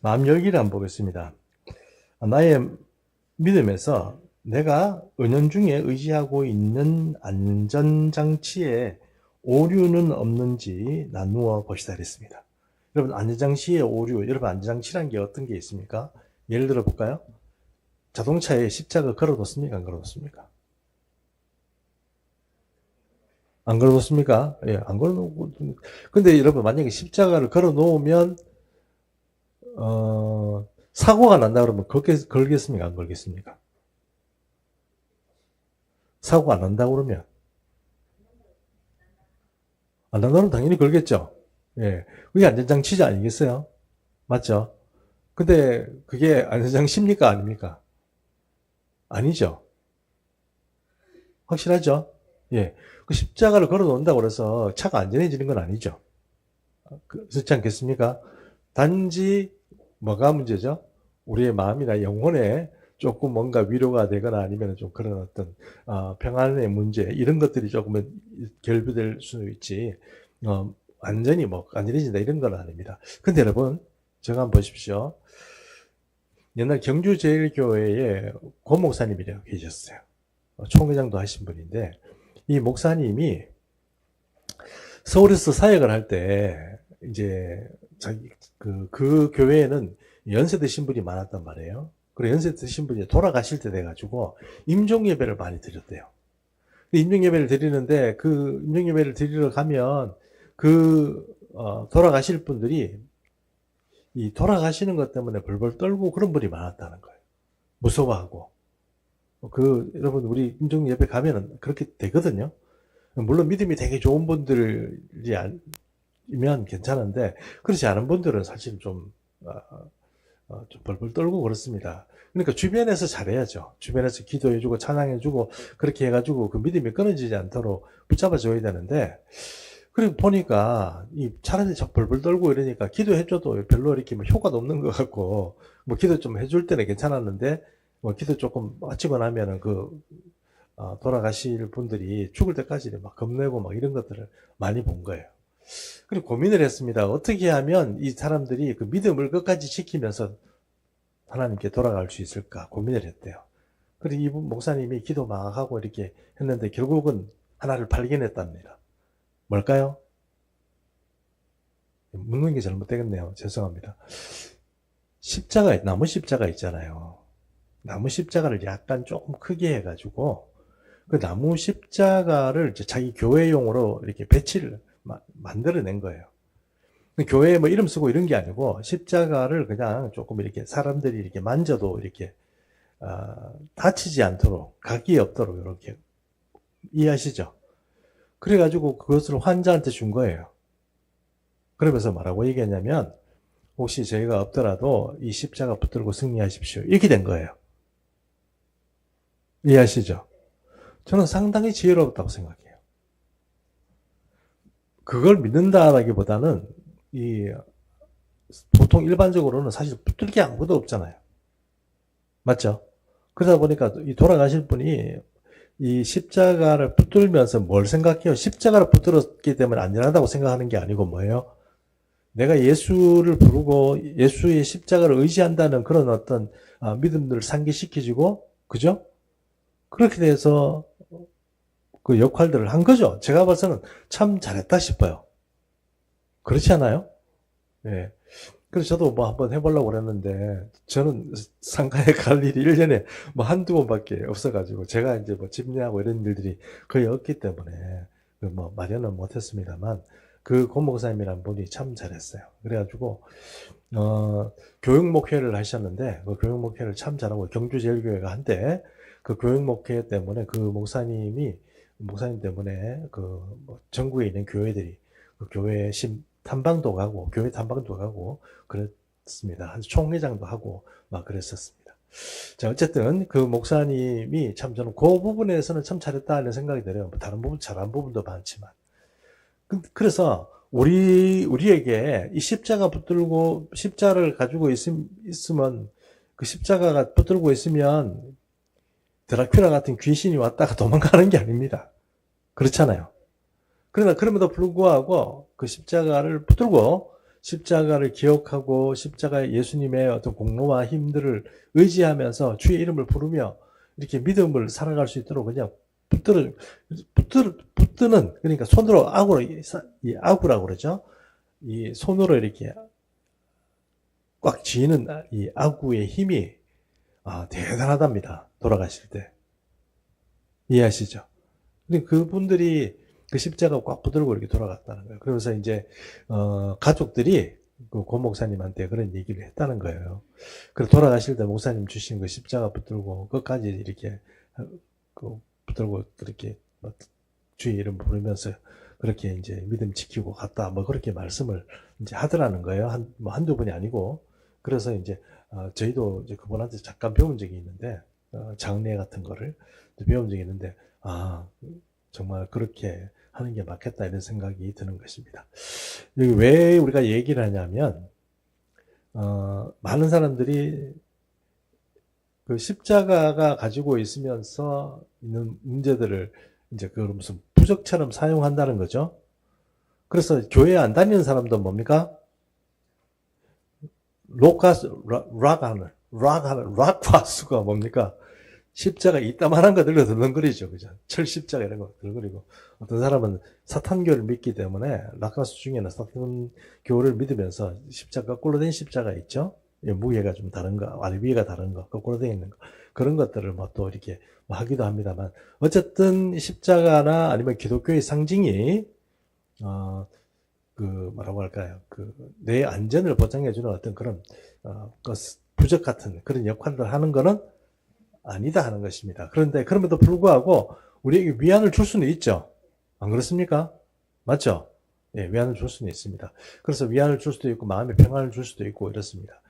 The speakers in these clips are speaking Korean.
마음 열기를 한번 보겠습니다. 나의 믿음에서 내가 은연중에 의지하고 있는 안전장치에 오류는 없는지 나누어 보시다 그랬습니다. 여러분, 안전장치의 오류, 여러분, 안전장치란 게 어떤 게 있습니까? 예를 들어 볼까요? 자동차에 십자가 걸어뒀습니까? 안 걸어뒀습니까? 안 걸어뒀습니까? 예, 안 걸어놓고. 근데 여러분, 만약에 십자가를 걸어놓으면, 사고가 난다 그러면 걸겠습니까? 안 걸겠습니까? 사고가 안 난다 그러면, 안 난다 그러면 당연히 걸겠죠. 예. 그게 안전장치지 아니겠어요? 맞죠? 근데 그게 안전장치입니까? 아닙니까? 아니죠. 확실하죠? 예. 그 십자가를 걸어 놓는다고 그래서 차가 안전해지는 건 아니죠. 그렇지 않겠습니까? 단지 뭐가 문제죠? 우리의 마음이나 영혼에 조금 뭔가 위로가 되거나 아니면 좀 그런 어떤 평안의 문제 이런 것들이 조금은 결부될 수 있지 완전히 뭐 안전해진다 이런 건 아닙니다. 근데 여러분 제가 한번 보십시오. 옛날 경주제일교회에 고 목사님이라고 계셨어요. 총회장도 하신 분인데 이 목사님이 서울에서 사역을 할 때 이제 자기 그 교회에는 연세 드신 분이 많았단 말이에요. 그리고 연세 드신 분이 돌아가실 때 돼가지고 임종 예배를 많이 드렸대요. 임종 예배를 드리는데 그 임종 예배를 드리러 가면 돌아가실 분들이 이 돌아가시는 것 때문에 벌벌 떨고 그런 분이 많았다는 거예요. 무서워하고. 여러분 우리 임종 예배 가면은 그렇게 되거든요. 물론 믿음이 되게 좋은 분들이 면 괜찮은데 그렇지 않은 분들은 사실 좀 벌벌 떨고 그렇습니다. 그러니까 주변에서 잘해야죠. 주변에서 기도해주고 찬양해주고 그렇게 해가지고 그 믿음이 끊어지지 않도록 붙잡아줘야 되는데 그리고 보니까 이 차라리 저 벌벌 떨고 이러니까 기도해줘도 별로 이렇게 뭐 효과도 없는 것 같고 뭐 기도 좀 해줄 때는 괜찮았는데 뭐 기도 조금 마치고 나면은 돌아가실 분들이 죽을 때까지 막 겁내고 막 이런 것들을 많이 본 거예요. 그리고 고민을 했습니다. 어떻게 하면 이 사람들이 그 믿음을 끝까지 지키면서 하나님께 돌아갈 수 있을까 고민을 했대요. 그리고 이분 목사님이 기도 막 하고 이렇게 했는데 결국은 하나를 발견했답니다. 뭘까요? 묻는 게 잘못되겠네요. 죄송합니다. 나무 십자가 있잖아요. 나무 십자가를 약간 조금 크게 해가지고 그 나무 십자가를 이제 자기 교회용으로 이렇게 배치를 만들어낸 거예요. 교회에 뭐 이름 쓰고 이런 게 아니고 십자가를 그냥 조금 이렇게 사람들이 이렇게 만져도 이렇게 다치지 않도록 각이 없도록 이렇게 이해하시죠? 그래가지고 그것을 환자한테 준 거예요. 그러면서 뭐라고 얘기했냐면 혹시 저희가 없더라도 이 십자가 붙들고 승리하십시오. 이렇게 된 거예요. 이해하시죠? 저는 상당히 지혜롭다고 생각해요. 그걸 믿는다라기보다는 보통 일반적으로는 사실 붙들 게 아무것도 없잖아요. 맞죠? 그러다 보니까 이 돌아가실 분이 이 십자가를 붙들면서 뭘 생각해요? 십자가를 붙들었기 때문에 안전하다고 생각하는 게 아니고 뭐예요? 내가 예수를 부르고 예수의 십자가를 의지한다는 그런 어떤 믿음들을 상기시켜주고, 그죠? 그렇게 돼서 그 역할들을 한 거죠. 제가 봐서는 참 잘했다 싶어요. 그렇지 않아요? 예. 그래서 저도 뭐 한번 해보려고 그랬는데, 저는 상가에 갈 일이 1년에 뭐 한두 번밖에 없어가지고, 제가 이제 뭐 집례하고 이런 일들이 거의 없기 때문에, 뭐 마련은 못했습니다만, 그 고목사님이란 분이 참 잘했어요. 그래가지고, 교육 목회를 하셨는데, 그 교육 목회를 참 잘하고, 경주제일교회가 한때, 그 교육 목회 때문에 그 목사님 때문에 뭐 전국에 있는 교회들이 그 교회 탐방도 가고, 교회 탐방도 가고, 그랬습니다. 한 총회장도 하고, 막 그랬었습니다. 자, 어쨌든 그 목사님이 참 저는 그 부분에서는 참 잘했다는 생각이 들어요. 뭐 다른 부분, 잘한 부분도 많지만. 그래서 우리에게 이 십자가 붙들고, 십자를 가지고 있으면, 그 십자가가 붙들고 있으면 드라큘라 같은 귀신이 왔다가 도망가는 게 아닙니다. 그렇잖아요. 그러나 그럼에도 불구하고 그 십자가를 붙들고 십자가를 기억하고 십자가의 예수님의 어떤 공로와 힘들을 의지하면서 주의 이름을 부르며 이렇게 믿음을 살아갈 수 있도록 그냥 붙드는, 그러니까 손으로 아구로, 이 아구라고 그러죠. 이 손으로 이렇게 꽉 쥐는 이 아구의 힘이 대단하답니다. 돌아가실 때. 이해하시죠? 근데 그분들이 그 십자가 꽉 붙들고 이렇게 돌아갔다는 거예요. 그러면서 이제 가족들이 그 고 목사님한테 그런 얘기를 했다는 거예요. 그래서 돌아가실 때 목사님 주신 그 십자가 붙들고 끝까지 이렇게 붙들고 그렇게 주의 이름 부르면서 그렇게 이제 믿음 지키고 갔다. 뭐 그렇게 말씀을 이제 하더라는 거예요. 한두 분이 아니고. 그래서 이제 저희도 이제 그분한테 잠깐 배운 적이 있는데 장례 같은 거를 배운 적이 있는데 정말 그렇게 하는 게 맞겠다 이런 생각이 드는 것입니다. 여기 왜 우리가 얘기를 하냐면 많은 사람들이 그 십자가가 가지고 있으면서 있는 문제들을 이제 그 무슨 부적처럼 사용한다는 거죠. 그래서 교회 안 다니는 사람도 뭡니까? 락 화수가 뭡니까? 십자가 이따만한 거 들고 들렁거리죠. 그죠? 철 십자가 이런 거 들렁거리고. 어떤 사람은 사탄교를 믿기 때문에 락화수 중에는 사탄교를 믿으면서 십자가, 거꾸로 된 십자가 있죠? 무게가 좀 다른 거, 아래 위가 다른 거, 거꾸로 되어 있는 거. 그런 것들을 뭐 또 이렇게 하기도 합니다만. 어쨌든 십자가나 아니면 기독교의 상징이, 뭐라고 할까요? 내 안전을 보장해주는 어떤 그런, 부적 같은 그런 역할을 하는 거는 아니다 하는 것입니다. 그런데 그럼에도 불구하고 우리에게 위안을 줄 수는 있죠. 안 그렇습니까? 맞죠? 예, 위안을 줄 수는 있습니다. 그래서 위안을 줄 수도 있고 마음의 평안을 줄 수도 있고 이렇습니다.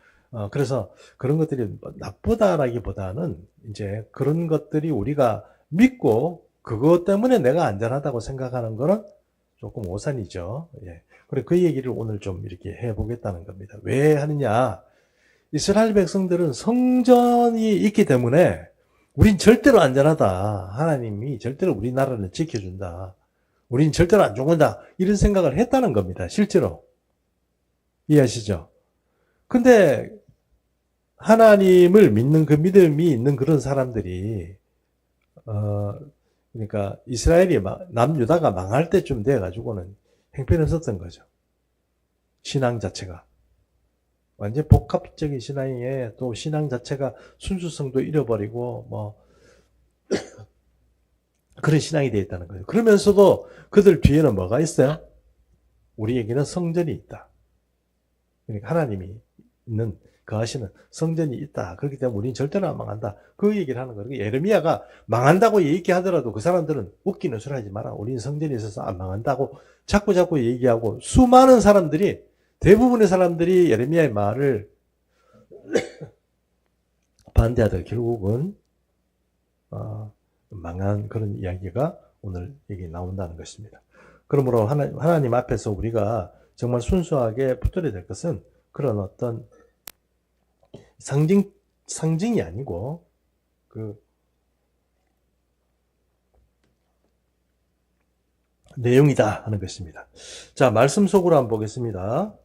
그래서 그런 것들이 나쁘다라기보다는 이제 그런 것들이 우리가 믿고 그것 때문에 내가 안전하다고 생각하는 거는 조금 오산이죠. 예. 그래 그 얘기를 오늘 좀 이렇게 해보겠다는 겁니다. 왜 하느냐? 이스라엘 백성들은 성전이 있기 때문에 우린 절대로 안전하다. 하나님이 절대로 우리나라를 지켜준다. 우린 절대로 안 죽는다. 이런 생각을 했다는 겁니다. 실제로. 이해하시죠? 근데 하나님을 믿는 그 믿음이 있는 그런 사람들이 그러니까 이스라엘이 남유다가 망할 때쯤 돼가지고는 형편없었던 거죠. 신앙 자체가. 완전 복합적인 신앙에 또 신앙 자체가 순수성도 잃어버리고 그런 신앙이 되어 있다는 거예요. 그러면서도 그들 뒤에는 뭐가 있어요? 우리에게는 성전이 있다. 그러니까 하나님이 있는 거하시는 성전이 있다. 그렇기 때문에 우리는 절대로 안 망한다. 그 얘기를 하는 거예요. 예레미야가 망한다고 얘기하더라도 그 사람들은 웃기는 소리 하지 마라. 우리는 성전이 있어서 안 망한다고 자꾸 얘기하고 수많은 사람들이 대부분의 사람들이 예레미야의 말을 반대하다가 결국은 망한 그런 이야기가 오늘 여기 나온다는 것입니다. 그러므로 하나님 앞에서 우리가 정말 순수하게 붙들어야 될 것은 그런 어떤 상징이 아니고 내용이다 하는 것입니다. 자, 말씀 속으로 한번 보겠습니다.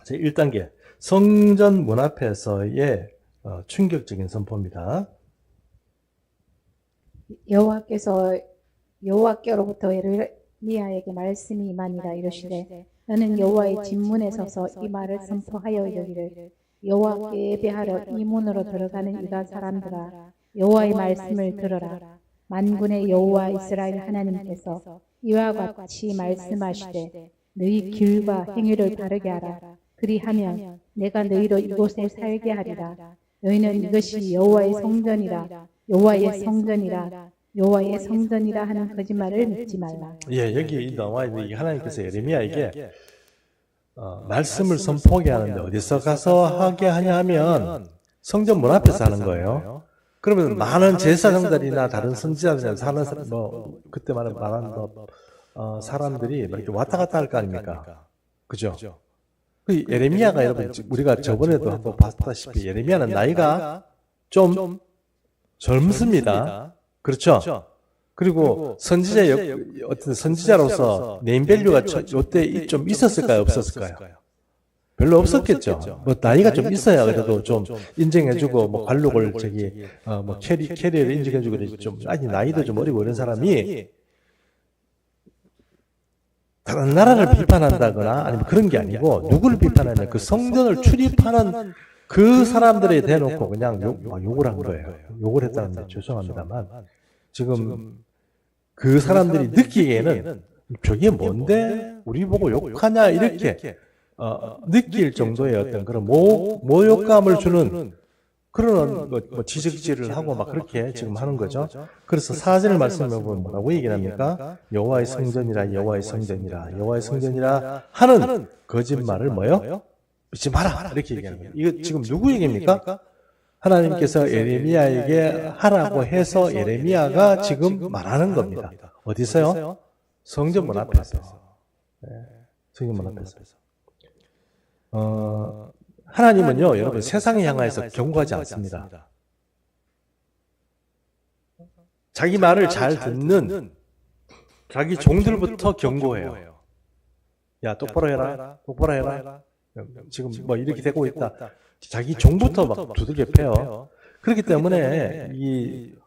제 1단계 성전 문 앞에서의 충격적인 선포입니다. 여호와께로부터 예레미야에게 말씀이 임하니라. 이르시되 너는 여호와의 진문에 서서 이 말을 선포하여 이르기를 여호와께 예배하러 이 문으로 들어가는 이가 사람들아, 여호와의 말씀을 들어라. 만군의 여호와 이스라엘 하나님께서 이와 같이 말씀하시되 너희 길과 행위를 바르게 하라. 그리하면 내가 너희로 이곳에 살게 하리라. 너희는 이것이 여호와의 성전이라, 여호와의 성전이라, 여호와의 성전이라 하는 거짓말을 믿지 말라. 예, 여기 나와 있는 하나님께서 예레미야에게 말씀을 선포하게 하는데 어디서 가서 하게 하냐 하면 성전 문 앞에서 하는 거예요. 그러면 많은 제사장들이나 다른 선지자들이나 사는 그때 말한 사람들이 이렇게 왔다 갔다 할 거 아닙니까? 그죠? 그 예레미야가 여러분 우리가 저번에도 한번 봤다시피 예레미야는 나이가 좀 젊습니다. 그렇죠? 그리고 어떤 선지자로서 네임밸류가 요때 좀 있었을까요? 없었을까요? 별로 없었겠죠. 뭐 나이가 좀 있어야 그래도 좀 인정해주고 뭐 관록을 뭐 캐리어를 인정해주고 그래 좀 아니 나이도 좀 어리고 이런 사람이 다른 나라를 비판한다거나 아니면 그런 게 아니고 누구를 비판하냐면 그 성전을 출입하는 그 사람들에 대놓고 그냥 욕을 한 거예요. 욕을 했다는데 죄송합니다만 지금 그 사람들이 느끼기에는 저게 뭔데 우리 보고 욕하냐 이렇게 느낄 정도의 어떤 그런 모욕감을 주는 그런 뭐 지적질을 하고 막 그렇게 지금 하는 거죠. 그래서 사전을 말씀해 보면 뭐라고 얘기를 합니까? 여호와의 성전이라 여호와의 성전이라 여호와의 성전이라 하는 거짓말을 뭐요? 믿지 마라 이렇게 얘기하는 거예요. 이거 지금 누구 얘기입니까? 하나님께서 예레미야에게 하라고 해서 예레미야가 지금 말하는 겁니다. 어디서요? 성전문 앞에서. 네, 성전문 앞에서. 하나님은요, 여러분 세상을 향해서 경고하지 않습니다. 자기 말을 잘 듣는 자기 종들부터 경고해요. 야, 똑바로 해라. 똑바로 해라. 지금 뭐 이렇게 되고 있다. 자기 종부터 막 두들겨 패요. 그렇기 때문에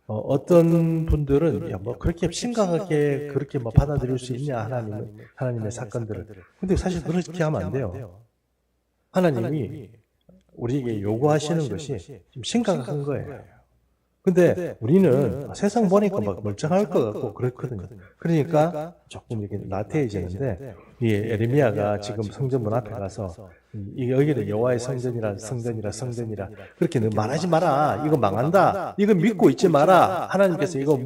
어떤 분들은 야, 뭐 그렇게 심각하게 그렇게 뭐 받아들일 수 있냐 하나님의 사건들을. 근데 사실 그렇게 하면 안 돼요. 하나님이 우리에게 요구하시는 것이 좀 심각한 거예요. 근데 우리는 세상 보니까 막 멀쩡할 것 같고 그렇거든요. 그러니까 조금 이렇게 나태해지는데 이 에레미야가 지금 성전문 앞에 가서 여기는 여호와의 성전이라 성전이라 그렇게 말하지 마라. 이거 망한다. 이거 믿고 있지 마라. 하나님께서 이거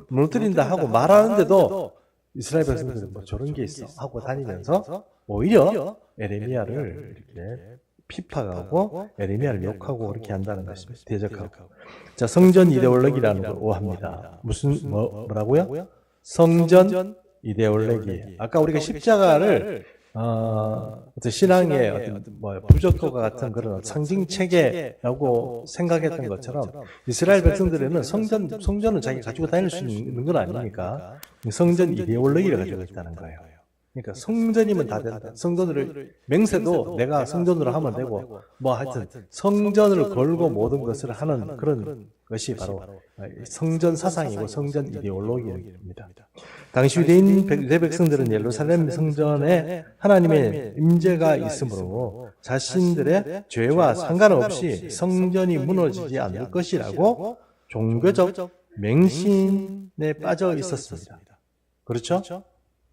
무너뜨린다 하고 말하는데도 이스라엘 백성들은 뭐 저런 게 있어 하고 다니면서 오히려 에레미야를 이렇게 피파하고 에레미야를 욕하고 그렇게 한다는 것입니다. 대적하고. 자, 성전 이데올로기라는 걸 오합니다. 뭐라고요? 성전 이데올로기. 아까 우리가 십자가를 어떤 신앙의 어떤 부적도가 같은 그런 상징 체계라고 생각했던 것처럼 이스라엘 백성들에는 성전은 자기가 가지고 다닐 수 있는 건 아니니까 성전 이데올로기를 가지고 있다는 거예요. 그러니까 성전이면 다 된다. 성전을 맹세도 내가 성전으로 하면 되고 뭐 하여튼 성전을 걸고 모든 것을 하는 그런 것이 바로 성전 사상이고 성전 이데올로기입니다. 당시 유대 백성들은 예루살렘 성전에 하나님의 임재가 있으므로 자신들의 죄와 상관없이 성전이 무너지지 않을 것이라고 종교적 맹신에 빠져 있었습니다. 그렇죠?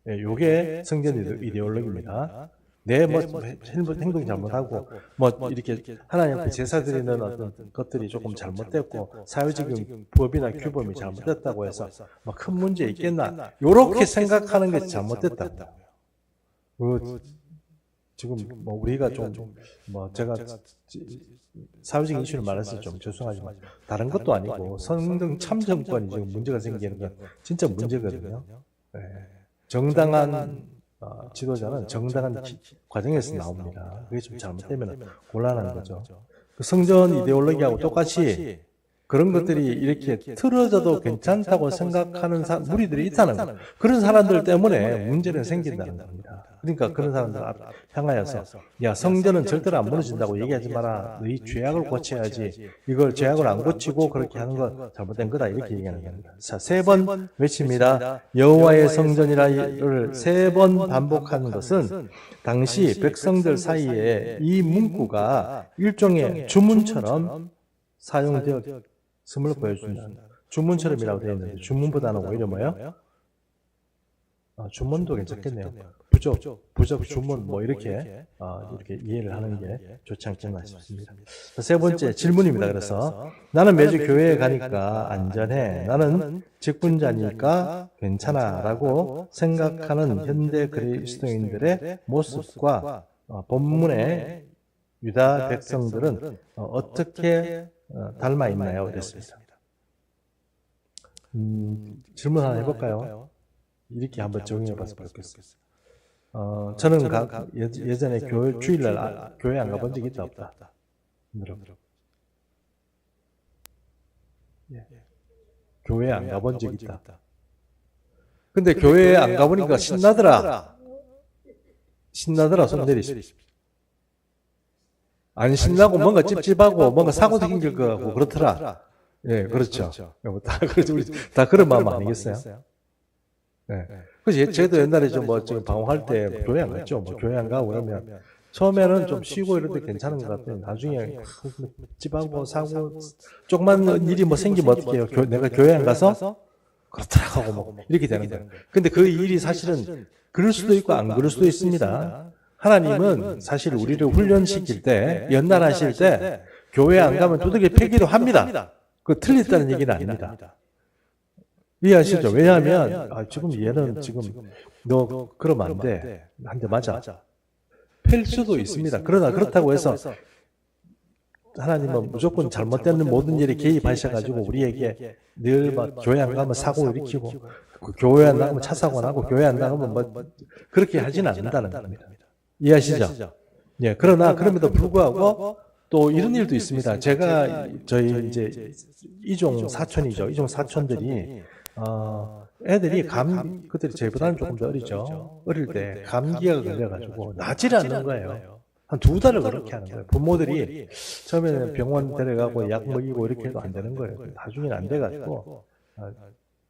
예, 요게 성전 이데올로기입니다. 내 행동이 잘못하고 이렇게 하나님 앞에 제사 드리는 어떤 것들이 조금 잘못됐고 사회적인 법이나 규범이 잘못됐다고 해서 큰 문제 있겠나 요렇게 생각하는 게 잘못됐다고. 지금 우리가 제가 사회적인 이슈를 말해서 좀 죄송하지만 다른 것도 아니고 성등 참정권이 지금 문제가 생기는 건 진짜 문제거든요. 네. 정당한 지도자는 정당한 과정에서 나옵니다. 그게 좀 잘못되면 곤란한 거죠. 그 성전 이데올로기하고 똑같이 그런 것들이 이렇게 틀어져도 괜찮다고 생각하는 무리들이 있다는 거예요. 그런 사람들 때문에 문제는 생긴다는 겁니다. 그러니까 그런 사람들 향하여서 야 성전은 절대로 안 무너진다고 얘기하지 마라. 너희 죄악을 고쳐야지. 이걸 죄악을 안 고치고 그렇게 하는 건 잘못된 거다. 이렇게 얘기하는 겁니다. 자, 3번 외칩니다. 여호와의 성전이라를 3번 반복하는 것은 당시 백성들 사이에 이 문구가 일종의 주문처럼 사용되었음을 보여준다. 주문처럼이라고 되어 있는데 주문보다는 오히려 뭐예요? 주문도 괜찮겠네요. 부적, 주문 이렇게 이해를 하는 게 좋지 않겠나 싶습니다. 자, 3번째 질문입니다. 그래서 나는 매주 교회에 가니까 안전해. 나는 직분자니까 괜찮아. 라고 생각하는 현대 그리스도인들의 모습과 본문의 유다 백성들은 어떻게 닮아 있나요? 이랬습니다. 질문 하나 해볼까요? 이렇게 한번 정리해 봐서 좋겠습니다. 저는 예전에 주일날 교회 안 가본 적이 있다 없다? 예. 교회 안 가본 적이 있다. 근데 교회에 안 가보니까 신나더라. 신나더라, 손 내리십시오. 안 신나고 뭔가 찝찝하고 뭔가 사고도 힘들 것 같고 그렇더라. 예, 그렇죠. 다, 그렇죠. 우리 다 그런 마음 아니겠어요? 예. 그지? 저도 옛날에 좀 뭐, 좀 방황할 때 교회 안 갔죠. 뭐, 교회 안 가고 그러면 처음에는 좀 쉬고 이럴 때 괜찮은 것 같아요. 나중에 찝하고 사고, 조그만 일이 뭐 생기면 어떻게 해요? 내가 교회 안 가서 그렇더라 하고 뭐, 이렇게 되는 거예요. 근데 그 일이 사실은 그럴 수도 있고 안 그럴 수도 있습니다. 하나님은 사실 우리를 훈련시킬 때, 연날하실 때, 교회 안 가면 두들겨 패기도 합니다. 그 틀렸다는 얘기는 아닙니다. 이해하시죠? 왜냐하면, 지금 얘는 지금, 너 그러면 안 돼. 한 대 맞아. 팰 수도 있습니다. 그러나 그렇다고 해서, 하나님은 무조건 잘못된 모든 일에 개입하셔가지고, 우리에게 늘 막 교회 안 가면 사고 일으키고, 교회 안 나가면 차 사고 나고, 교회 안 나가면 뭐, 그렇게 하지는 않는다는 겁니다. 이해하시죠? 예, 그러나 그럼에도 불구하고 또 이런 일도 있습니다. 제가 저희 이제 이종 사촌이죠. 이종 사촌들이 애들이 그들이 저희보다는 조금 더 어리죠. 어릴 때 감기가 걸려가지고 나지를 않는 거예요. 한 2달을 그렇게 하는 거예요. 부모들이 처음에는 병원 데려가고 약 먹이고 이렇게 해도 안 되는 거예요. 나중에는 안 돼가지고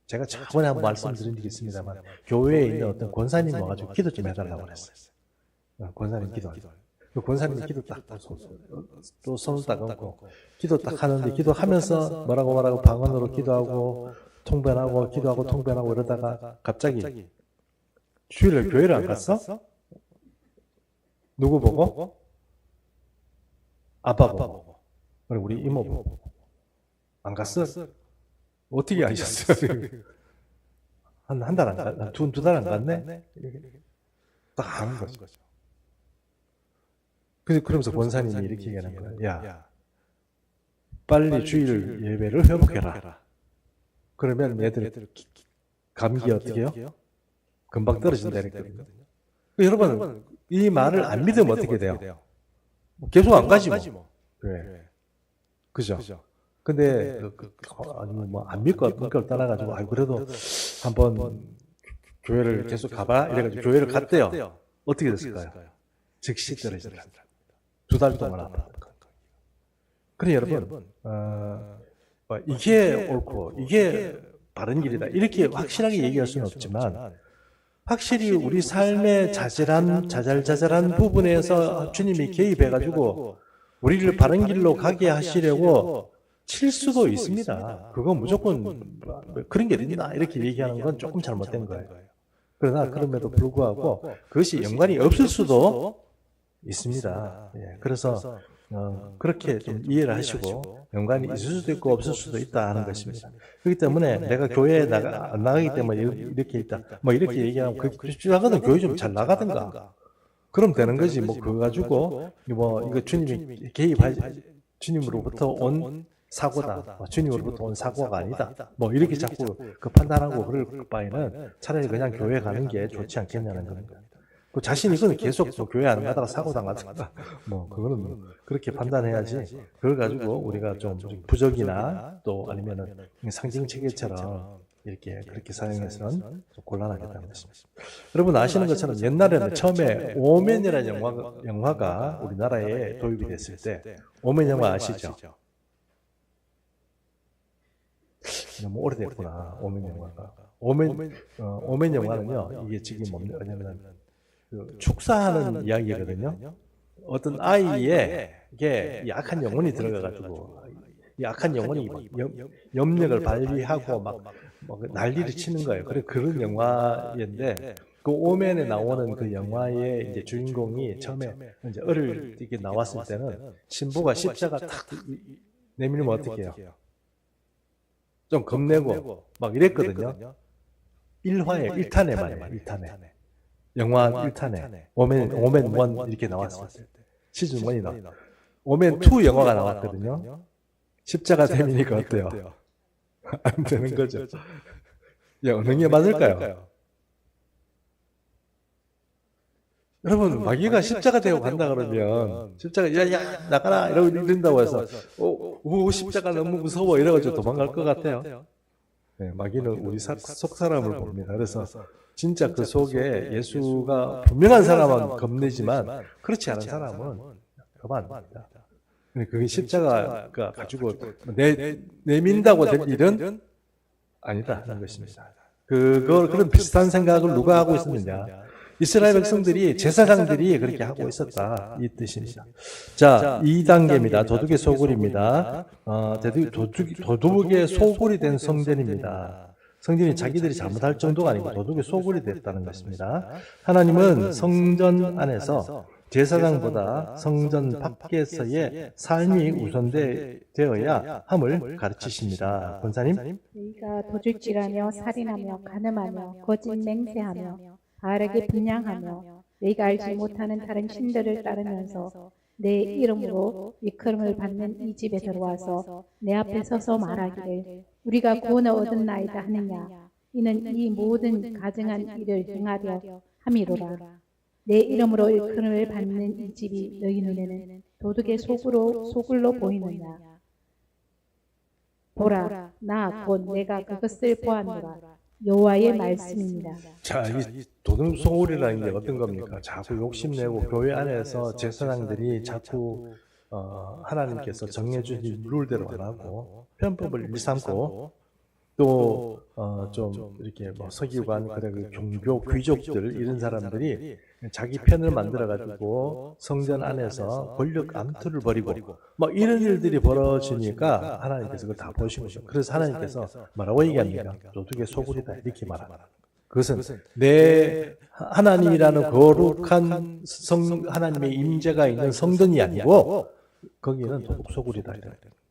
제가 저번에 한번 말씀드린 적이 있습니다만 교회에 있는 어떤 권사님 와가지고 기도 좀 해달라고 그랬어요. 권사님 기도. 그 권사님이 기도 딱, 또 손을 딱 얹고, 기도 딱 하는데, 기도하면서 뭐라고 방언으로 기도하고, 통변하고, 기도하고, 통변하고 이러다가 갑자기 주일날 교회를 안 갔어? 누구 보고? 아빠 보고. 그리고 우리 이모 보고. 안 갔어? 어떻게 아셨어요? 한 달 안 갔, 두 달 안 갔네? 딱 아는 거죠. 그러면서 권사님이 이렇게 얘기하는 거예요. 야, 빨리 주일 예배를 회복해라. 그러면 얘들 감기 어떻게 해요? 금방 떨어진다 이랬거든요. 여러분, 이 말을 안 믿으면 어떻게 돼요? 계속 안 가지 뭐. 그래. 그죠? 근데, 안 믿고 떠나가지고, 그래도 한번 교회를 계속 가봐? 이래가지고 교회를 갔대요. 어떻게 됐을까요? 즉시 떨어진다. 2달 동안 아파. 그래, 여러분, 이게 옳고, 이게 바른 길이다. 이렇게 확실하게 얘기할 수는 없지만, 확실히 우리 삶의 자잘자잘한 부분에서 주님이 개입해가지고, 우리를 바른 길로 가게 하시려고 칠 수도 있습니다. 그건 무조건, 그런 게 있나? 이렇게 얘기하는 건 조금 잘못된 거예요. 그러나, 그럼에도 불구하고, 그것이 연관이 없을 수도 있습니다. 예, 그래서 그렇게 좀 이해를 하시고 연관이 있을 수도 있고 없을 수도 있다 하는 것입니다. 그렇기 때문에 내가 교회에 안 나가기 때문에 이렇게 있다. 뭐 이렇게 얘기하면 그게 필요하거든. 교회 좀 잘 나가든가. 그럼 되는 거지. 뭐 그거 가지고 뭐 이거 주님이 주님으로부터 온 사고다. 주님으로부터 온 사고가 아니다. 뭐 이렇게 자꾸 그 판단하고 그럴 바에는 차라리 그냥 교회 가는 게 좋지 않겠냐는 겁니다. 그 자신 이거는 계속 뭐 교회 안 가다가 사고 당하든가 뭐 그거는 그렇게 판단해야지. 그걸 가지고 우리가 좀 부적이나 또 아니면은 상징 체계처럼 이렇게 그렇게 사용해서는 좀 곤란하겠다는 것입니다. 여러분 아시는 것처럼 옛날에는 처음에 오맨이라는 영화가 우리나라에 도입이 됐을 때 오맨 영화 아시죠? 너무 오래됐구나. 오맨 영화가. 오맨 영화는요. 이게 지금 뭐냐면 축사하는 이야기거든요. 어떤 아이에게 약한 영혼이 들어가가지고 약한 영혼이 염력을 발휘하고 막 난리를 치는 거예요. 그런 영화인데 그 오맨에 나오는 그 영화의 이제 주인공이 처음에 이제 어릴 때 나왔을 때는 신부가 십자가 탁 내밀면 어떻게 해요? 좀 겁내고 막 이랬거든요. 1화에 1탄에 말이에요. 1탄에. 영화 1탄에 오맨 1 이렇게 나왔어요. 시즌 1이 나왔어요. 오맨 2 영화가 나왔거든요. 십자가 되니까 어때요? 안 되는 거죠. 어느 게 맞을까요? 여러분 마귀가 십자가 되고 간다 그러면 십자가 야야 나가라 이러고 이런다고 해서 십자가 너무 무서워 이래가지고 도망갈 것 같아요. 네, 마귀는 우리 속 사람을 봅니다. 그래서 진짜 그 속에 예수가 분명한 사람은 겁내지만 그렇지 않은 사람은 겁 안 납니다. 그게 십자가가 가지고 내민다고 될 일은 아니다 하는 것입니다. 그런 비슷한 생각을 누가 하고 있었느냐? 이스라엘 백성들이, 제사장들이 그렇게 하고 있었다. 이 뜻입니다. 자, 2단계입니다. 도둑의 소굴입니다. 도둑의 소굴이 된 성전입니다. 성전이 자기들이 잘못할 정도가 아니고 도둑의 소굴이 됐다는 것입니다. 하나님은 성전 안에서 제사장보다 성전 밖에서의 삶이 우선되어야 함을 가르치십니다. 권사님? 너희가 도둑질하며 살인하며 간음하며 거짓 맹세하며 바알에게 분향하며 너희가 알지 못하는 다른 신들을 따르면서 내 이름으로 일컬음을 받는 이 집에 들어와서 내 앞에 서서 말하기를 우리가 구원을 얻었나이다 하느냐. 이는 이 모든 가증한 일을 행하려 함이로라. 내 이름으로 일컬음을 받는 이 집이 너희 눈에는 도둑의 소굴로 보이느냐. 보라, 나 곧 내가 그것을 보았노라. 여호와의 말씀입니다. 자, 이 도둑 소굴이라는 게 어떤 겁니까? 자꾸 욕심내고 교회 안에서 제사장들이 자꾸 하나님께서 정해주신 룰대로 안 하고 편법을 일삼고 또 좀 이렇게 뭐 서기관, 그 종교 귀족들 이런 사람들이 자기 편을 만들어 가지고 성전 안에서 권력 암투를 벌이고 뭐 이런 일들이 벌어지니까 하나님께서 그걸 다 보시고 그래서 하나님께서 뭐라고 얘기합니까? 도둑의 소굴이다 이렇게 말합니다. 그것은 내 하나님이라는 거룩한 하나님의 임재가 있는 성전이 아니고 거기는 도둑 소굴이다.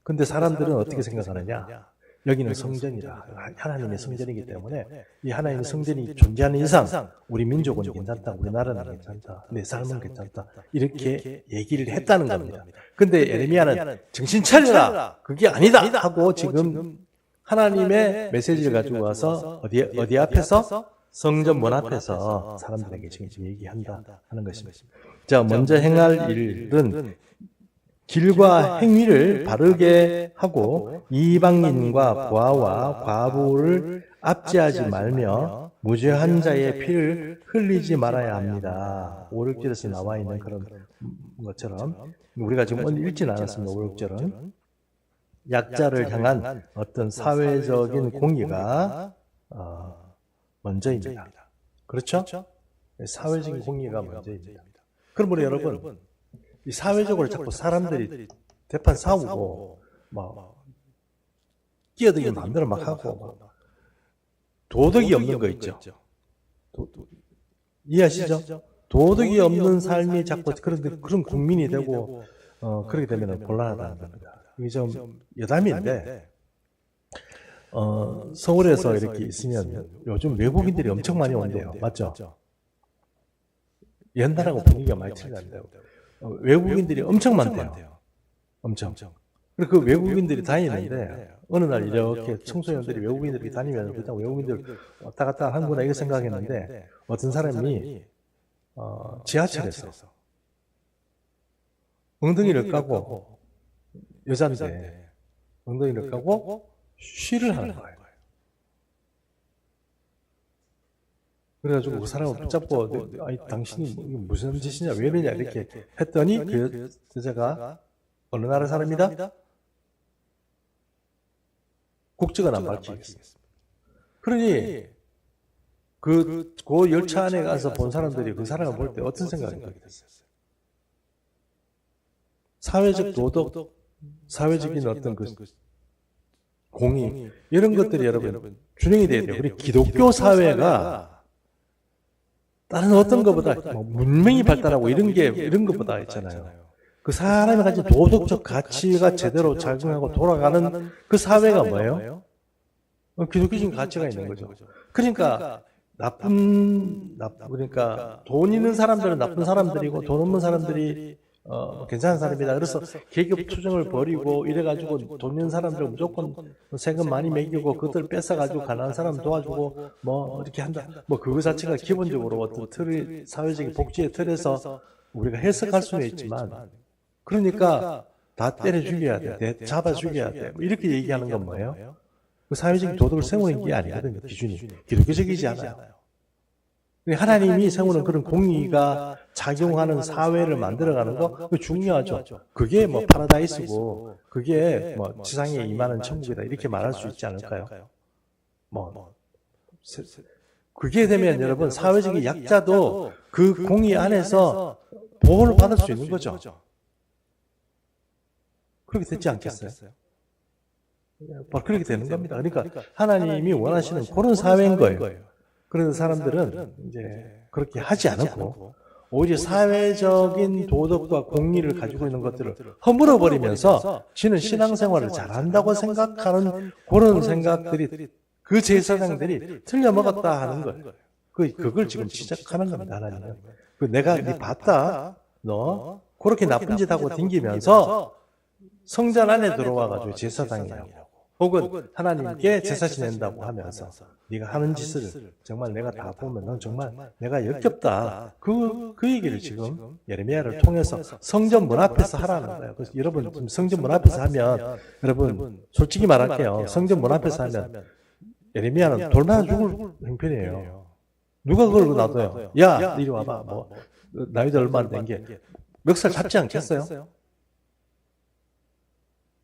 근데 사람들은 어떻게 생각하느냐? 여기는 성전이다. 하나님의 성전이기 때문에 이 하나님의 성전이 존재하는 이상 우리 민족은 괜찮다. 우리나라는 괜찮다. 내 삶은 괜찮다. 이렇게 얘기를 했다는 겁니다. 근데 예레미야는 정신 차려라. 그게 아니다. 하고 지금 하나님의 메시지를 가지고 와서 어디 앞에서? 성전 문 앞에서 사람들에게 지금 얘기한다 하는 것입니다. 자, 먼저 행할 일은 길과 행위를 바르게 하고 이방인과 고아와 과부를 압제하지 말며 무죄한 자의 피를 흘리지 말아야 합니다. 5, 6절에서 나와 있는 그런 것처럼 우리가 지금 오늘 읽지는 않았습니다. 5, 6절은 약자를 향한 어떤 사회적인 공의가 먼저입니다. 그렇죠? 사회적인 공의가 먼저입니다. 그러므로 여러분 이 사회적으로 자꾸 사람들이 대판 싸우고 막 끼어들기 마음대로 막 하고 도덕이 없는 거 있죠. 이해하시죠? 도덕이 없는 삶이 자꾸 그런 국민이 되고 그렇게 되면 곤란하다는 겁니다. 이게 좀 여담인데 서울에서 이렇게 있으면 요즘 외국인들이 엄청 많이 온대요. 맞죠? 옛날하고 분위기가 많이 틀린다고. 외국인들이 엄청 많대요. 엄청. 그리고 그 외국인들이 다니는데 어느 날 이렇게 청소년들이 외국인들이 다니면 그냥 외국인들 왔다 갔다 하는구나 이렇게 생각했는데 어떤 사람이 지하철에서 엉덩이를 까고 여잔데 엉덩이를 까고 쉬를 하는 거예요. 그래가지고 그 사람을 붙잡고 아니 당신이 무슨 짓이냐 왜 이러냐 이렇게 했더니 그 여자가 어느 나라 사람이다? 국적은 안 밝히겠습니다. 그러니 그 열차 안에 가서 본 사람들이 그 사람을 볼 때 어떤 생각이 들게 됐어요? 사회적 도덕, 사회적인 어떤 그 공의 이런 것들이 여러분 균형이 돼야 돼요. 우리 기독교 사회가 다른 어떤 것보다 문명이 발달하고 이런 것보다 있잖아요. 그 사람이 가진 도덕적 가치가 제대로 작용하고 돌아가는 그 사회가 뭐예요? 기독교적인 가치가 있는 거죠. 그러니까 그러니까 돈 있는 사람들은 나쁜 사람들이고 돈 없는 사람들이 괜찮은 사람이다. 그래서 계급 투쟁을 벌이고 이래가지고 돈 있는 사람들 무조건 세금 많이 매기고 그것들 뺏어가지고 가난한 사람 도와주고 뭐 이렇게 한다. 뭐 그거 자체가 기본적으로 어떤 틀, 사회적인 복지의 틀에서 우리가 해석할 수는 있지만 그러니까 다 때려 죽여야 돼. 잡아 죽여야 돼. 뭐 이렇게 얘기하는 건 뭐예요? 그 사회적인 도덕을 세우는 게 아니거든요. 기준이 기독교적이지 않아요. 하나님이 세우는 그런 공의가 작용하는 사회를 만들어가는 거 그거 중요하죠. 그게 뭐 파라다이스고 그게 뭐 지상에 임하는 천국이다 이렇게 말할 수 있지 않을까요? 그게 되면 여러분 사회적인 약자도 그 공의 안에서 보호를 받을 수 있는 거죠. 그렇게 되지 않겠어요? 그렇게 되는 겁니다. 그러니까 하나님이 원하시는 그런 사회인 거예요. 그래서 사람들은 이제 그렇게 하지 않고 오히려 사회적인 도덕과 공의를 가지고 있는 것들을 허물어버리면서 지는 신앙생활을 잘한다고 생각하는 그런 생각들이 그 제사장들이 틀려먹었다 하는 거예요. 그걸 지금 지적하는 겁니다. 하나님은. 내가 네 봤다. 너 그렇게 나쁜 짓 하고 댕기면서 성전 안에 들어와가지고 제사장이라고 혹은 하나님께 제사 지낸다고 하면서 네가 하는 짓을 정말 내가 다 보면 넌 정말 내가 역겹다. 그 얘기를 지금 예레미야를 통해서 성전 문 앞에서 하라는 거예요. 그래서 여러분 지금 성전 문 앞에서 하면 여러분 솔직히 말할게요. 성전 문 앞에서 하면 예레미야는 돌 맞아 죽을 형편이에요. 누가 그걸 놔둬요? 야 이리 와봐. 뭐 나이도 얼마 안 된 게 멱살 잡지 않겠어요?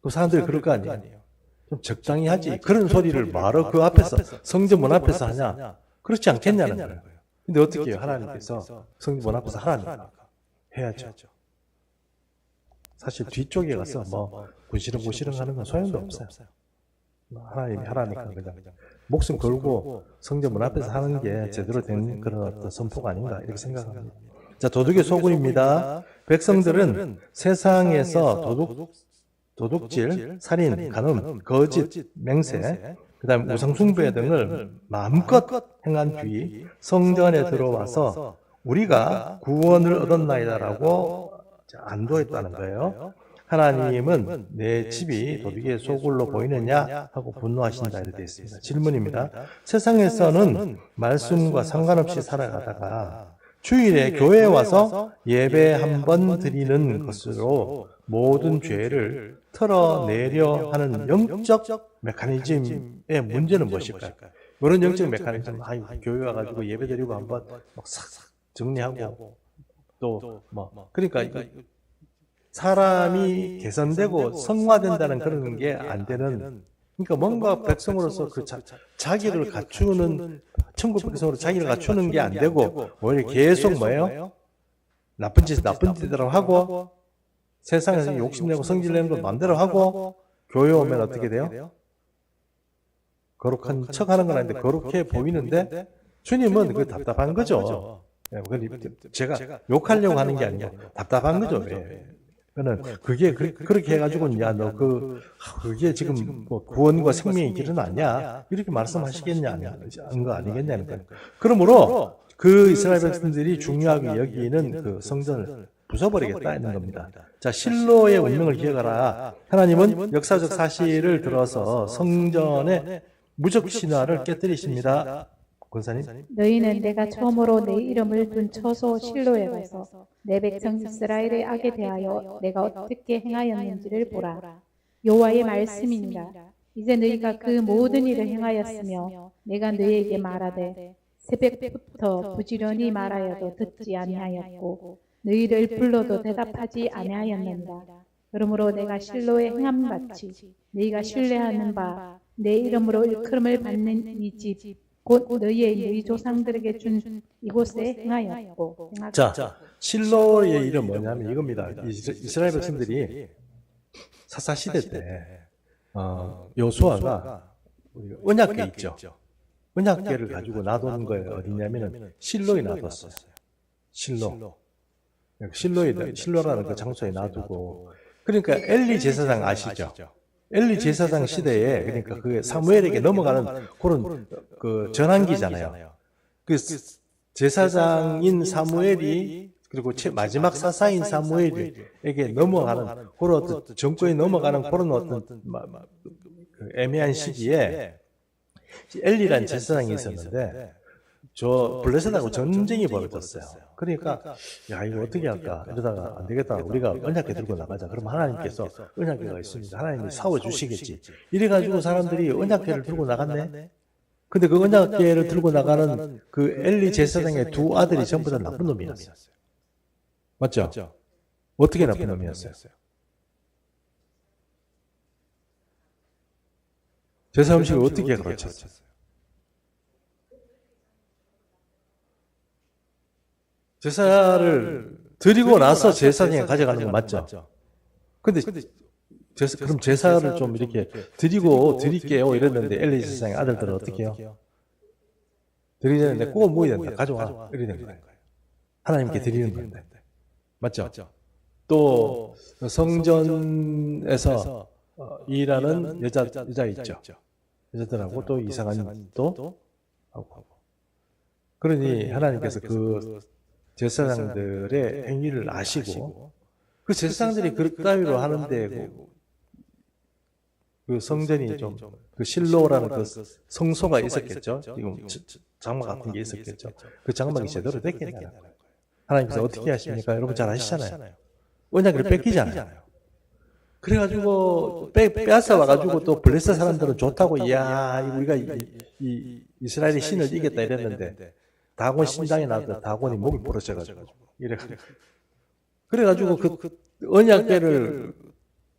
그 사람들이 그럴 거 아니에요. 좀 적당히 하지. 그런 소리를 말어 그 앞에서 성전 문 앞에서 하냐? 그렇지 않겠냐는 거예요. 근데 어떻게 해요? 하나님께서 성전 문 앞에서 하라니까 해야죠. 사실 뒤쪽에 가서 뭐 구시렁구시렁 하는 건 소용도 없어요. 하나님이 하라니까 그냥 목숨 걸고 성전 문 앞에서 하는 게 제대로 된 그런 어떤 선포가 아닌가 이렇게 생각합니다. 자, 도둑의 소군입니다. 백성들은 세상에서 도둑질, 살인, 간음, 거짓, 맹세, 그 다음에 우상숭배 등을 마음껏 행한 뒤 성전에 들어와서 우리가 구원을 얻었나이다라고 안도했다는 거예요. 하나님은 내 집이 도둑의 소굴로 보이느냐 하고 분노하신다 이렇게 되어 있습니다. 질문입니다. 세상에서는 말씀과 상관없이 살아가다가 주일에 교회에 와서 예배 한 번 드리는 것으로 모든 죄를 털어내려 하는 영적 메커니즘의 문제는 무엇일까요? 그런 영적 메커니즘, 교회 와가지고 예배 드리고 한번 싹싹 정리하고 그러니까 사람이 개선되고 성화된다는 그런 게 안 되는, 그러니까 뭔가 백성으로서 그 자기를 갖추는, 천국 백성으로 자기를 갖추는 게 안 되고, 오히려 계속 뭐예요? 나쁜 짓대로 하고, 세상에서 욕심내고 성질내는 걸 마음대로 하고, 교회 오면 어떻게 돼요? 거룩한 척 하는 건 아닌데, 거룩해 보이는데, 주님은 그 답답한 거죠. 제가 욕하려고 하는 게 아니고, 답답한 거죠. 왜? 그게 그렇게 해가지고 야 너 그게 지금 뭐 구원과 생명의 길은 아니야 이렇게 말씀하시겠냐 하는 거 아니겠냐는 거예요. 그러므로 그 이스라엘 백성들이 중요하게 여기는 그 성전을 부숴버리겠다 하는 겁니다. 자, 실로의 운명을 기억하라. 하나님은 역사적 사실을 들어서 성전의 무적 신화를 깨뜨리십니다. 권사님. 너희는 내가 처음으로 내 이름을 둔 처소 실로에 가서 내 백성 이스라엘의 악에 대하여 내가 어떻게 행하였는지를 보라. 여호와의 말씀입니다. 이제 너희가 그 모든 일을 행하였으며 내가 너희에게 말하되 새벽부터 부지런히 말하여도 듣지 아니하였고 너희를 불러도 대답하지 아니하였느니라. 그러므로 내가 실로에 행함같이 너희가 신뢰하는 바 내 이름으로 일컬음을 받는 이 집 곧 너희 조상들에게 준 이곳에 행하였고. 자, 실로의 일은 뭐냐면 이겁니다. 이스라엘 백성들이 사사 시대 때 여호수아가 언약궤 있죠. 언약궤를 가지고 놔두는 거예요. 어디냐면은 실로에 놔뒀어요. 실로라는 그 장소에 놔두고. 그러니까 엘리 제사장 아시죠? 엘리 제사장 시대에, 그러니까 그 사무엘에게 넘어가는 그런 그 전환기잖아요. 그 제사장인 사무엘이, 그리고 마지막 사사인 사무엘에게 넘어가는 그런 어떤 정권이 넘어가는 그런 어떤 애매한 시기에 엘리란 제사장이 있었는데 블레셋하고 전쟁이 벌어졌어요. 그러니까 야 이거 어떻게 할까 이러다가 안 되겠다 우리가 언약궤 들고 나가자. 그럼 하나님께서 언약궤가 있습니다. 하나님이 사워주시겠지. 이래가지고 사람들이 언약궤를 들고 나갔네. 근데 그 언약궤를 들고 나가는 그 엘리 제사장의 두 아들이 전부 다 나쁜 놈이었어요. 맞죠? 어떻게 나쁜 놈이었어요? 제사 음식을 어떻게 가르쳤어요? 제사를 드리고 나서 제사장에 가져가는 거 맞죠? 근데 그럼 제사를 좀 이렇게 드릴게요 이랬는데 엘리 제사장의 아들들은 어떻게 해요? 드리는데 꼭 모여야 된다. 가져와. 이러는 거예요. 하나님께 드리는 건데. 맞죠? 또 성전에서 일하는 여자 있죠. 여자들하고 또 이상한 또 하고. 그러니 하나님께서 그 제사장들의 행위를 아시고 그 제사장들이 그따위로 하는데 그 성전이 좀 그 실로라는 그 성소가 있었겠죠. 지금 장막 같은 게 있었겠죠. 그 장막이 제대로 됐겠냐. 하나님께서 어떻게 하십니까? 여러분 잘 아시잖아요. 언약을 뺏기잖아요. 그래가지고 빼앗아 와가지고 또 블레셋 사람들은 좋다고 이야 우리가 이 이스라엘의 신을 이겼다 이랬는데 다곤 신당에 나왔다 다곤이 목이 부러져가지고 그래가지고 그 언약궤를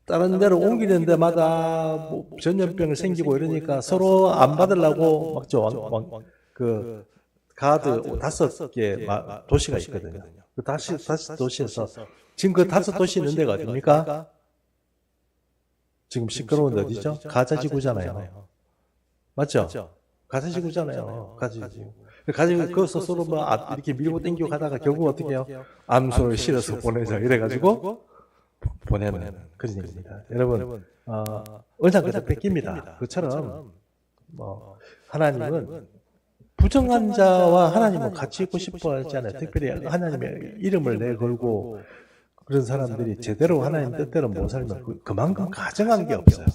다른 데로 옮기는 데마다 뭐 전염병이 생기고 이러니까 서로 안 받으려고 막죠. 그 가드 5개 도시가 있거든요. 그 다시 도시에서 지금 그 5도시 있는 데가 어딥니까? 지금 시끄러운 데 어디죠? 가자지구잖아요. 맞죠? 가자지구잖아요. 가자지구 거기서 서로 뭐 이렇게 밀고 땡기고 가다가 결국 어떻게 해요? 암소를 실어서 보내자 이래가지고 보내는 그런 얘기입니다. 여러분 언약궤도 뺏깁니다. 그처럼 뭐 하나님은 부정한 자와 하나님은 같이 있고 싶어 하지 않아요. 특별히 하나님의 이름을 내걸고 그런 사람들이 제대로 하나님 뜻대로 못 살면 그만큼 가정한 게 없어요.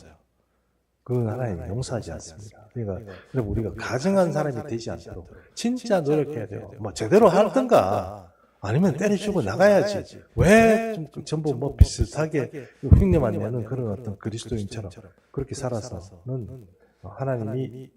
그건 하나님이 용서하지 않습니다. 그러니까 여러분 우리가 가정한 사람이 되지 않도록 진짜 노력해야 돼요. 뭐 제대로 하든가 아니면 때려주고 나가야지. 왜 전부 뭐 비슷하게 흉내만 내는 그런 어떤 그리스도인처럼 그렇게 살아서는 하나님이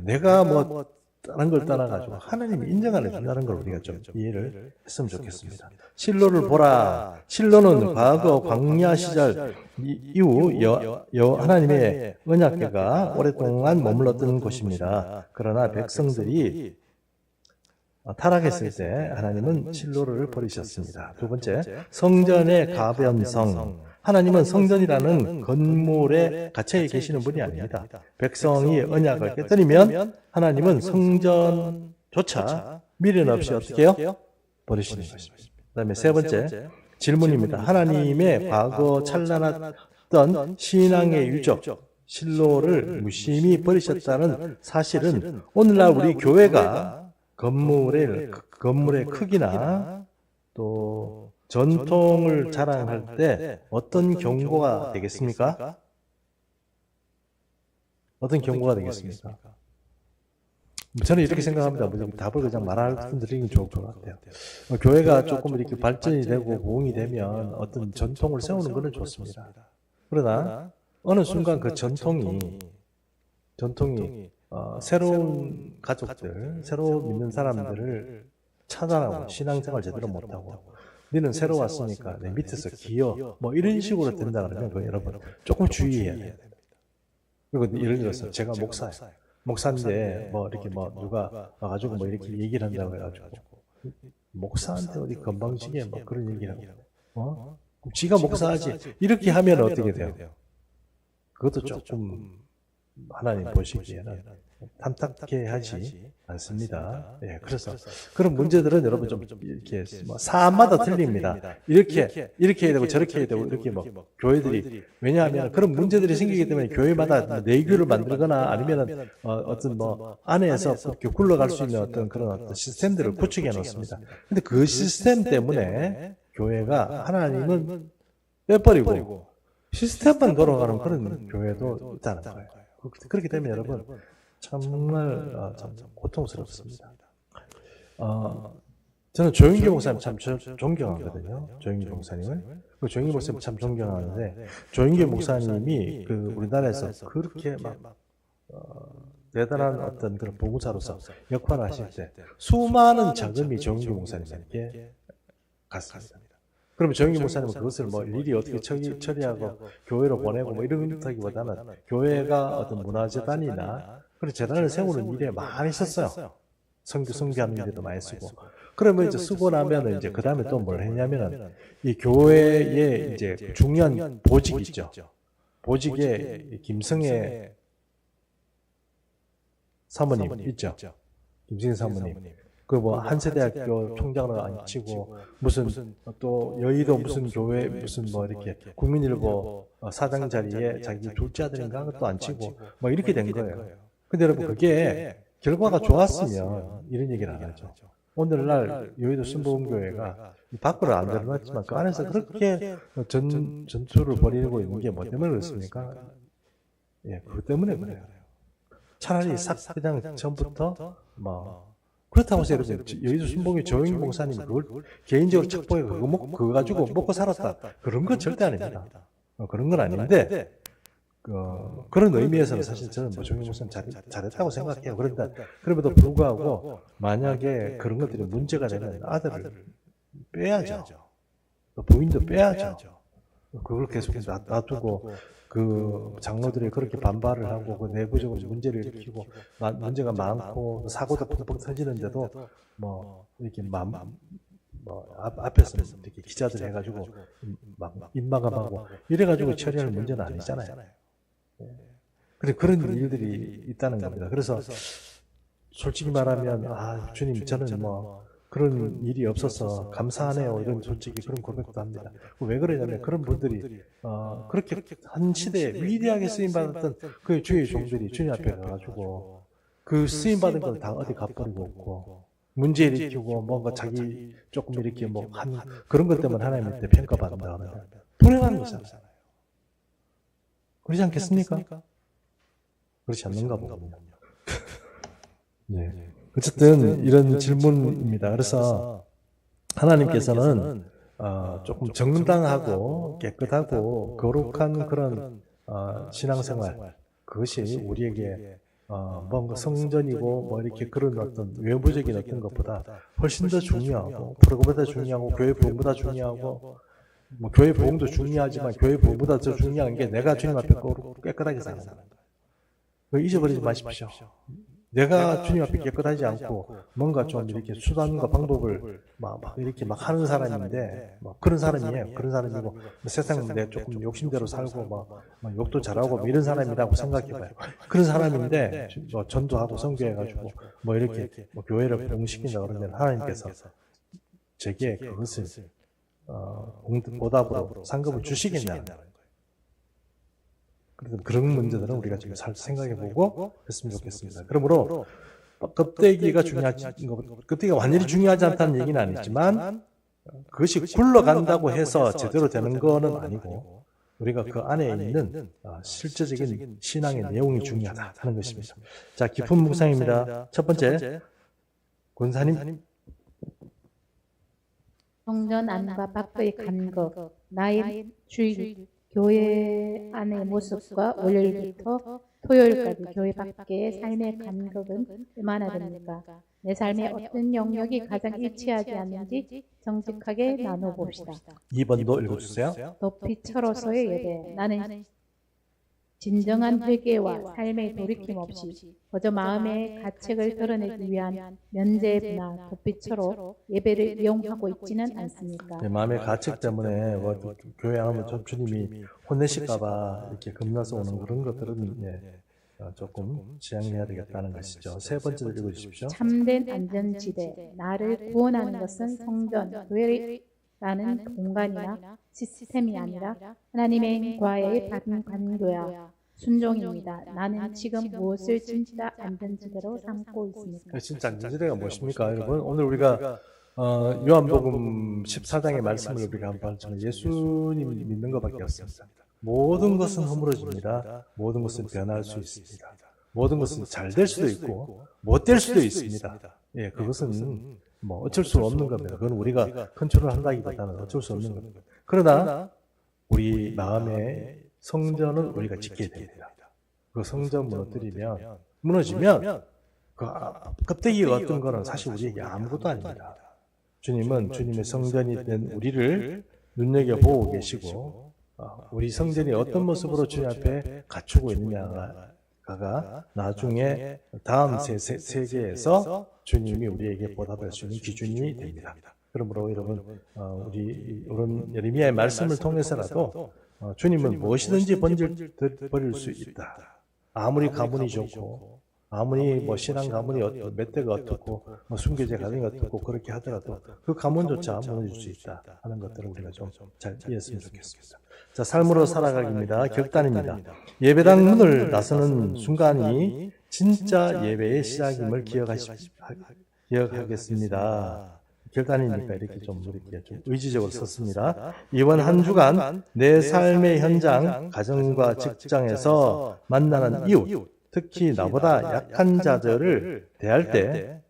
내가 뭐 다른 걸 떠나가지고 하나님이 인정 안 해준다는 걸 우리가 좀 이해를 했으면 좋겠습니다. 실로를 보라. 실로는 과거 광야 시절 이후 하나님의 언약궤가 오랫동안 머물렀던 곳입니다. 그러나 백성들이 타락했을 때 하나님은 실로를 버리셨습니다. 두 번째, 성전의 가변성. 하나님은 성전이라는 건물에 갇혀 계시는 분이 아닙니다. 백성이 언약을 깨뜨리면 하나님은 성전조차 미련 없이 어떻게 해요? 버리시는 것입니다. 그 다음에 세 번째 질문입니다. 하나님의 과거 찬란했던 신앙의 유적, 실로를 무심히 버리셨다는 사실은 오늘날 우리 교회가 건물의 크기나 또 전통을 자랑할 때 어떤 경고가 되겠습니까? 어떤 경고가 되겠습니까? 저는 이렇게 생각합니다. 답을 그냥 말씀드리는 게 좋을 것 같아요. 교회가 조금 이렇게 발전이 되고 부흥이 되면 어떤 전통을 세우는 것은 좋습니다. 그러나 어느 순간 그 전통이 새로운 가족들, 새로 믿는 사람들을 차단하고 신앙생활 제대로 못하고 너는 새로 왔으니까 내 밑에서 기여 뭐 이런 식으로 된다 그러면 그 여러분 조금 주의해야 됩니다. 그리고 예를 들어서 제가 목사인데 뭐 이렇게 뭐 누가 와가지고 뭐 이렇게 얘기를 한다고 해가지고 목사한테 어디 건방지게 뭐 그런 얘기를 하고 지가 목사하지 이렇게 하면 어떻게 돼요? 그것도 조금 하나님 보시기에는 탐탁해 하지 않습니다. 예, 그래서 그런 문제들은 여러분 좀 이렇게 뭐 사안마다 틀립니다. 이렇게 해야 되고 저렇게 해야 되고 이렇게 뭐 교회들이 왜냐하면 그런 문제들이 생기기 때문에 교회마다 내규를 만들거나 아니면은 어떤 뭐 안에서 이렇게 굴러갈 수 있는 어떤 그런 어떤 시스템들을 구축해 놓습니다. 근데 그 시스템 때문에 교회가 하나님은 빼버리고 시스템만 돌아가는 그런 교회도 있다는 거예요. 그렇기 때문에 여러분 정말 참 고통스럽습니다. 저는 조영기 목사님 참 존경하거든요. 조영기 목사님을. 그 조영기 목사님 참 존경하는데, 조영기 목사님이 그 우리나라에서 그렇게 막, 대단한 어떤 그런 보구자로서 역할을 하실 때, 수많은 자금이 조영기 목사님에게 갔습니다. 그러면 조영기 목사님은 그것을 뭐 일일이 어떻게 처리하고 교회로 보내고 뭐 이런 것보다는 교회가 어떤 문화재단이나 그런 재단을 세우는 일에 많이 썼어요. 성교하는 일에도 많이 쓰고. 그러면 이제 쓰고 나면은 이제 그 다음에 또 뭘 했냐면은 이 교회에 이제 중요한 보직 있죠. 보직에 김성애 사모님 있죠. 김성애 사모님. 그 뭐 한세대학교 총장으로 앉히고 무슨 또 여의도 무슨 교회 무슨 뭐 이렇게 국민일보 사장 자리에 자기 둘째 아들인가 또 앉히고 뭐 이렇게 된 거예요. 근데 여러분 그게 결과가 좋았으면 이런 얘기를 안 하죠. 오늘날 여의도 순복음교회가 밖으로 안 드러났지만 그 안에서 그렇게 전투를 벌이고 있는 게 뭐 때문에 그렇습니까? 예, 그것 때문에 그래요. 차라리 싹 그냥 전부터 뭐 그렇다고 해서 여러분 여의도 순복음의 조영기 목사님이 그걸 개인적으로 착보해 그거 가지고 먹고 살았다 그런 건 절대 아닙니다. 그런 건 아닌데 그런 의미에서는 사실 저는 뭐 조영기 목사님 잘했다고 생각해요. 그런데 그럼에도 불구하고 만약에 그런 것들이 문제가 되면 아들을 빼야죠. 부인도 빼야죠. 그걸 계속 놔두고 그 장로들이 그렇게 반발을 하고 그 내부적으로 문제를 일으키고 문제가 많고 사고도 펑펑 터지는데도 뭐 이렇게 앞에서 이렇게 기자들 해가지고 막 입마감하고 이래가지고 처리할 문제는 아니잖아요. 근데 그런 일들이 있다는 겁니다. 그래서 솔직히 말하면 주님 저는 뭐 그런 일이 없어서 감사하네요. 이런 솔직히 그런 고백도 합니다. 왜 그러냐면 그런 분들이 그렇게 한 시대에 위대하게 쓰임받았던 그 주의 종들이 주님 앞에 가가지고 그 쓰임받은 걸 다 어디 갚아버리고 없고 문제 일으키고 뭔가 자기 조금 이렇게 뭐 한 그런 것 때문에 하나님한테 평가받는다 하면 불행한 거잖아요. 그렇지 않겠습니까? 그렇지 않는가 보군요. 네. 어쨌든 이런 질문입니다. 그래서 하나님께서는 조금 정당하고 깨끗하고 거룩한 그런 신앙생활 그것이 우리에게 뭔가 성전이고 뭐 이렇게 그런 어떤 외부적인 어떤 것보다 훨씬 더 중요하고 그거보다 중요하고 교회 부흥보다 중요하고 뭐 교회 부흥도 중요하지만 교회 부흥보다 더 중요한 게 내가 주님 앞에 깨끗하게 사는 거예요. 잊어버리지 마십시오. 내가 주님 앞에 깨끗하지 않고 뭔가 좀 이렇게 수단과 방법을 막 이렇게 막 하는 사람인데 막 그런 사람이에요. 그런 사람이고 세상은 내 조금 욕심대로 살고 막 욕도 잘하고 뭐 이런 사람이라고 생각해봐요. 그런 사람인데 뭐 전도하고 선교해가지고 뭐 이렇게 뭐 교회를 부흥시킨다 그러면 하나님께서 제게 그것을 보답으로 상급을 주시겠냐는 거예요. 그런 문제들은 우리가 지금 잘 생각해보고 했으면 좋겠습니다. 그러므로 껍데기가 껍데기가 완전히 중요하지 않다는 얘기는 아니지만 그것이 굴러간다고 해서 제대로 되는 거는 아니고 우리가 그 안에 있는 실제적인 신앙의 내용이 중요하다 하는 것입니다. 자, 깊은 묵상입니다. 첫 번째, 권사님. 성전 안과 밖의 간격, 나의 주일, 교회 안의 모습과 월요일부터 토요일까지 교회 밖의 삶의 간격은 얼마나 됩니까? 내 삶의 어떤 영역이 가장 일치하지 않는지 정직하게 나눠봅시다. 2번도 읽어주세요. 도피처로서의 예배. 나는 진정한 회개와 삶의 돌이킴 없이 그저 마음의 가책을 드러내기 위한 면죄부나 도피처로 예배를 이용하고 있지는 않습니까? 네, 마음의 가책 때문에 교회 안 오면 주님이 혼내실까봐 이렇게 겁나서 오는 그런 것들은 조금 지양해야 되겠다는 것이죠. 세 번째로 읽어주십시오. 참된 안전지대. 나를 구원하는 것은 성전, 교회라는 공간이나 시스템이 아니라 하나님과의 바른 관계야. 순종입니다. 나는 지금 무엇을 진짜 안전지대로 삼고 있습니까? 진짜 안전지대가 무엇입니까, 여러분? 오늘 우리가 요한복음 14장의 말씀을 우리가 한번 예수님 믿는 것밖에 없습니다. 모든 것은 허물어집니다. 모든 것은 변할 수 있습니다. 모든 것은 잘 될 수도 있고 못 될 수도 있습니다. 예, 그것은 뭐 어쩔 수 없는 겁니다. 그건 우리가 컨트롤한다기보다는 어쩔 수 없는 겁니다. 그러나 우리 마음의 성전은 우리가 지켜야 됩니다. 그 성전 무너지면 그 껍데기가 어떤 거는 사실 우리에게 아무것도 아닙니다. 주님은 주님의 성전이 된 우리를 눈여겨보고 계시고 우리 성전이 어떤 모습으로 주님 앞에 갖추고 있느냐가 나중에 다음 세계에서 주님이 우리에게 보답할 수 있는 기준이 됩니다. 그러므로 여러분 우리 예레미야의 말씀을 통해서라도 주님은 무엇이든지 버릴 수 있다. 아무리 가문이 좋고 아무리 뭐 신앙 가문이 몇 대가 어떻고 뭐 순교제 가정이 어떻고 그렇게 하더라도 그 가문조차 무너질 수 있다 하는 것들을 우리가 좀 잘 이해했으면 좋겠습니다. 자, 삶으로 살아가기입니다. 결단입니다. 예배당 문을 나서는 순간이 진짜 예배의 시작임을 기억하겠습니다. 결단이니까 이렇게 좀 의지적으로 썼습니다. 이번 한 주간 내 삶의 현장, 가정과 직장에서 만나는 이웃, 특히 나보다 약한 자들을 대할 때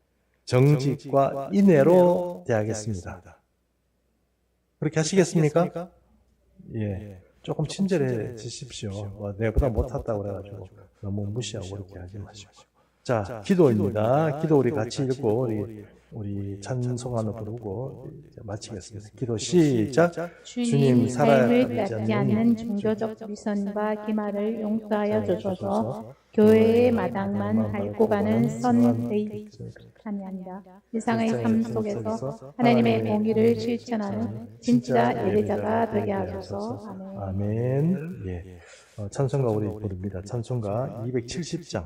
정직과 인애로 대하겠습니다. 그렇게 하시겠습니까? 예. 조금 친절해지십시오. 내보다 못했다고 그래가지고 너무 무시하고 그렇게 하지 마시고. 자, 기도입니다. 기도 우리 같이 읽고 우리 찬송 하나 부르고 마치겠습니다. 기도 시작. 주님 삶을 닦지 않는 종교적 위선과 기만을 용서하여 주소서. 교회의 마당만 밟고 가는 선의 아니한다. 세상의 삶 속에서 하나님의 공의를 실천하는 진짜 예배자가 되게 하소서. 아멘. 아멘. 예. 찬송가 우리 부릅니다. 찬송가 270장.